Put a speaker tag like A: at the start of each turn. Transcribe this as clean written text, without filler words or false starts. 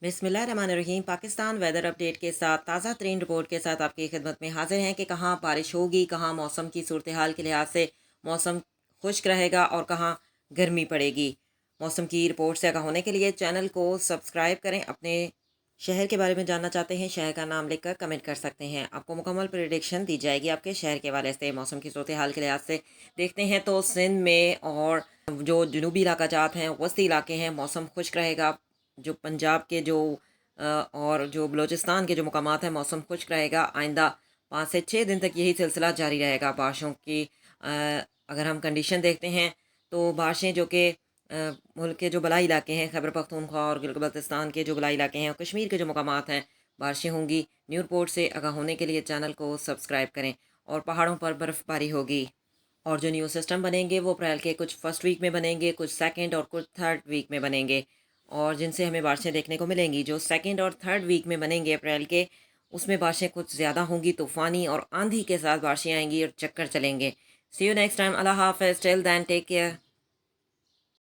A: बिस्मिल्लाहिर्रहमानिर्रहीम। Pakistan weather update के साथ ताज़ा तरीन रिपोर्ट के साथ आपकी खिदमत में हाजिर हैं कि कहाँ बारिश होगी, कहाँ मौसम की सूरत हाल के लिहाज से मौसम खुश्क रहेगा और कहाँ गर्मी पड़ेगी। मौसम की रिपोर्ट से आगाह होने के लिए चैनल को सब्सक्राइब करें। अपने शहर के बारे में जानना चाहते हैं, शहर का नाम लिखकर कमेंट कर सकते हैं। आपको मुकम्मल प्रेडिक्शन दी जाएगी आपके शहर के हवाले से। मौसम की सूरत हाल के लिहाज से देखते हैं तो सिंध में और जो जनूबी इलाका जात हैं, वस्ती इलाके हैं, मौसम खुश्क रहेगा। जो पंजाब के जो और जो बलूचिस्तान के जो मुकामात हैं, मौसम खुश्क रहेगा। आइंदा 5 से 6 दिन तक यही सिलसिला जारी रहेगा बारिशों की। अगर हम कंडीशन देखते हैं तो बारिशें जो कि मुल्क के जो बलाई इलाके हैं, खैबर पख्तूनख्वा और गिलगित बल्तिस्तान के जो बलाई इलाके हैं और कश्मीर के जो मुकामात हैं, बारिशें होंगी। न्यू रिपोर्ट से आगाह होने के लिए चैनल को सब्सक्राइब करें। और पहाड़ों पर बर्फ़बारी होगी और जो न्यू सिस्टम बनेंगे वो अप्रैल के कुछ फर्स्ट वीक में बनेंगे, कुछ सेकंड और कुछ थर्ड वीक में बनेंगे, और जिनसे हमें बारिशें देखने को मिलेंगी। जो सेकंड और थर्ड वीक में बनेंगे अप्रैल के, उसमें बारिशें कुछ ज़्यादा होंगी, तूफ़ानी और आंधी के साथ बारिशें आएंगी और चक्कर चलेंगे। See you next time. अल्लाह हाफ़िज़। Till then take care.